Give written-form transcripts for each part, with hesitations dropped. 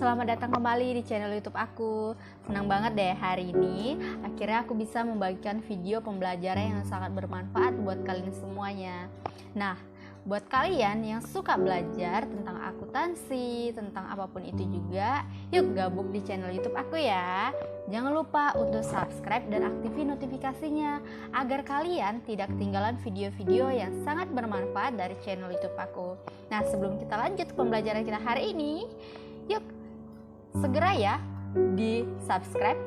selamat datang kembali di channel YouTube aku. Senang banget deh hari ini akhirnya aku bisa membagikan video pembelajaran yang sangat bermanfaat buat kalian semuanya. Nah, buat kalian yang suka belajar tentang akuntansi, tentang apapun itu juga, yuk gabung di channel YouTube aku ya. Jangan lupa untuk subscribe dan aktifin notifikasinya agar kalian tidak ketinggalan video-video yang sangat bermanfaat dari channel YouTube aku. Nah, sebelum kita lanjut ke pembelajaran kita hari ini, yuk segera ya di subscribe,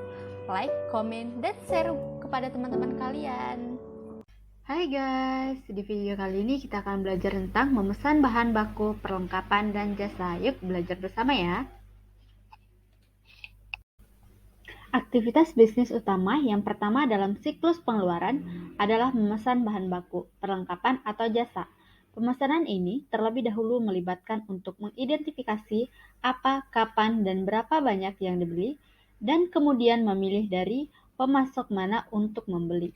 like, komen, dan share kepada teman-teman kalian. Hai guys, di video kali ini kita akan belajar tentang memesan bahan baku, perlengkapan, dan jasa. Yuk belajar bersama ya. Aktivitas bisnis utama yang pertama dalam siklus pengeluaran adalah memesan bahan baku, perlengkapan, atau jasa. Pemesanan ini terlebih dahulu melibatkan untuk mengidentifikasi apa, kapan, dan berapa banyak yang dibeli, dan kemudian memilih dari pemasok mana untuk membeli.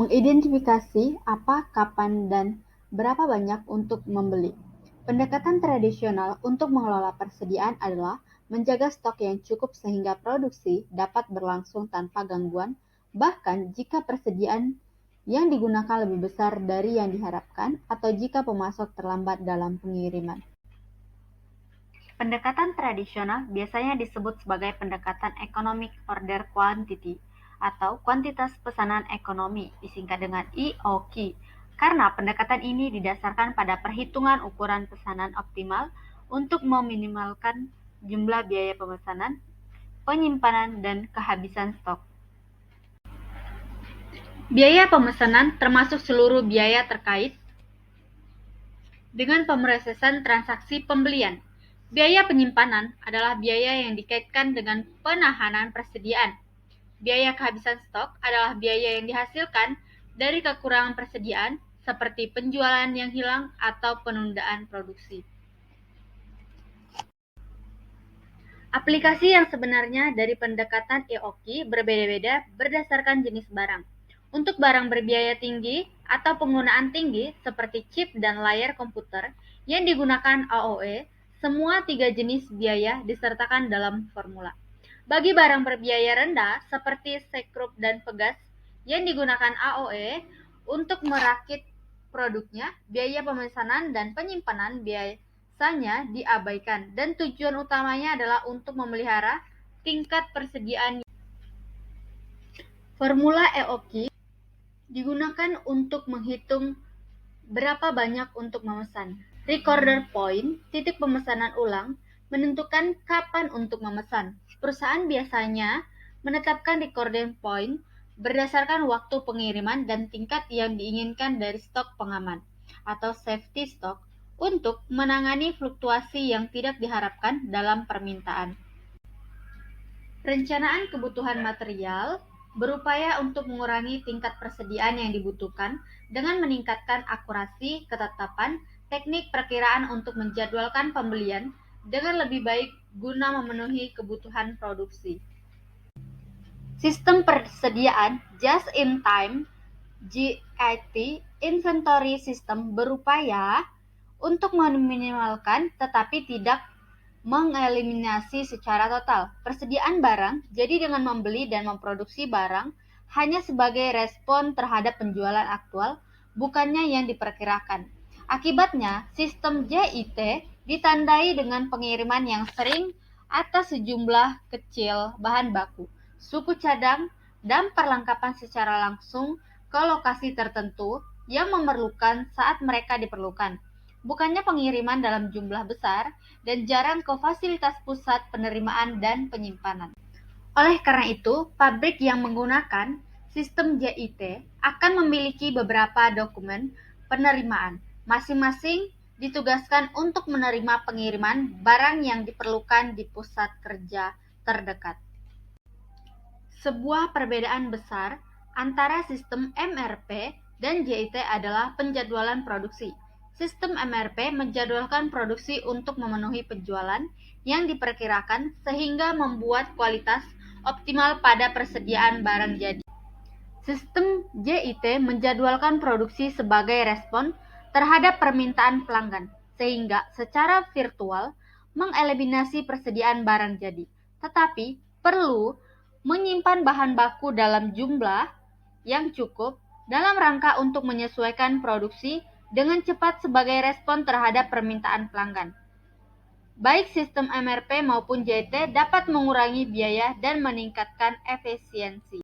Mengidentifikasi apa, kapan, dan berapa banyak untuk membeli. Pendekatan tradisional untuk mengelola persediaan adalah menjaga stok yang cukup sehingga produksi dapat berlangsung tanpa gangguan, bahkan jika persediaan yang digunakan lebih besar dari yang diharapkan atau jika pemasok terlambat dalam pengiriman. Pendekatan tradisional biasanya disebut sebagai pendekatan Economic Order Quantity atau kuantitas pesanan ekonomi, disingkat dengan EOQ, karena pendekatan ini didasarkan pada perhitungan ukuran pesanan optimal untuk meminimalkan jumlah biaya pemesanan, penyimpanan, dan kehabisan stok. Biaya pemesanan termasuk seluruh biaya terkait dengan pemrosesan transaksi pembelian. Biaya penyimpanan adalah biaya yang dikaitkan dengan penahanan persediaan. Biaya kehabisan stok adalah biaya yang dihasilkan dari kekurangan persediaan, seperti penjualan yang hilang atau penundaan produksi. Aplikasi yang sebenarnya dari pendekatan EOQ berbeda-beda berdasarkan jenis barang. Untuk barang berbiaya tinggi atau penggunaan tinggi, seperti chip dan layar komputer yang digunakan AOE, semua tiga jenis biaya disertakan dalam formula. Bagi barang berbiaya rendah seperti sekrup dan pegas yang digunakan AOE untuk merakit produknya, biaya pemesanan dan penyimpanan biasanya diabaikan dan tujuan utamanya adalah untuk memelihara tingkat persediaan. Formula EOQ digunakan untuk menghitung berapa banyak untuk memesan. Recorder point, titik pemesanan ulang, menentukan kapan untuk memesan. Perusahaan biasanya menetapkan recording point berdasarkan waktu pengiriman dan tingkat yang diinginkan dari stok pengaman atau safety stock untuk menangani fluktuasi yang tidak diharapkan dalam permintaan. Perencanaan kebutuhan material berupaya untuk mengurangi tingkat persediaan yang dibutuhkan dengan meningkatkan akurasi ketetapan teknik perkiraan untuk menjadwalkan pembelian dengan lebih baik guna memenuhi kebutuhan produksi. Sistem persediaan just-in-time (JIT) inventory system berupaya untuk meminimalkan tetapi tidak mengeliminasi secara total persediaan barang, jadi dengan membeli dan memproduksi barang hanya sebagai respon terhadap penjualan aktual, bukannya yang diperkirakan. Akibatnya, sistem JIT ditandai dengan pengiriman yang sering atas sejumlah kecil bahan baku, suku cadang, dan perlengkapan secara langsung ke lokasi tertentu yang memerlukan saat mereka diperlukan. Bukannya pengiriman dalam jumlah besar dan jarang ke fasilitas pusat penerimaan dan penyimpanan. Oleh karena itu, pabrik yang menggunakan sistem JIT akan memiliki beberapa dokumen penerimaan. Masing-masing ditugaskan untuk menerima pengiriman barang yang diperlukan di pusat kerja terdekat. Sebuah perbedaan besar antara sistem MRP dan JIT adalah penjadwalan produksi. Sistem MRP menjadwalkan produksi untuk memenuhi penjualan yang diperkirakan sehingga membuat kualitas optimal pada persediaan barang jadi. Sistem JIT menjadwalkan produksi sebagai respon terhadap permintaan pelanggan, sehingga secara virtual mengeliminasi persediaan barang jadi, tetapi perlu menyimpan bahan baku dalam jumlah yang cukup dalam rangka untuk menyesuaikan produksi dengan cepat sebagai respon terhadap permintaan pelanggan. Baik sistem MRP maupun JIT dapat mengurangi biaya dan meningkatkan efisiensi.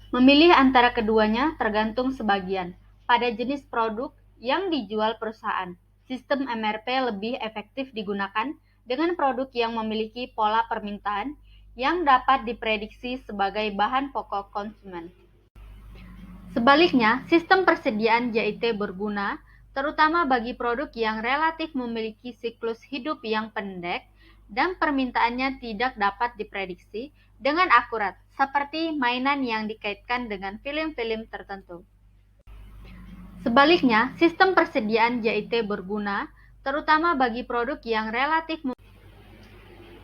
Memilih antara keduanya tergantung sebagian pada jenis produk yang dijual perusahaan. Sistem MRP lebih efektif digunakan dengan produk yang memiliki pola permintaan yang dapat diprediksi sebagai bahan pokok konsumen. Sebaliknya, sistem persediaan JIT berguna terutama bagi produk yang relatif memiliki siklus hidup yang pendek dan permintaannya tidak dapat diprediksi dengan akurat, seperti mainan yang dikaitkan dengan film-film tertentu. Sebaliknya, sistem persediaan JIT berguna terutama bagi produk yang relatif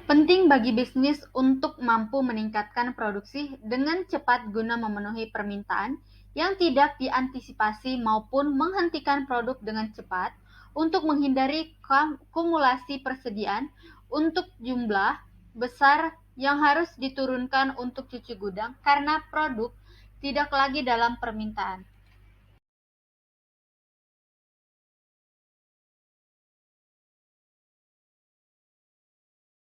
penting bagi bisnis untuk mampu meningkatkan produksi dengan cepat guna memenuhi permintaan yang tidak diantisipasi maupun menghentikan produk dengan cepat untuk menghindari kumulasi persediaan untuk jumlah besar yang harus diturunkan untuk cuci gudang karena produk tidak lagi dalam permintaan.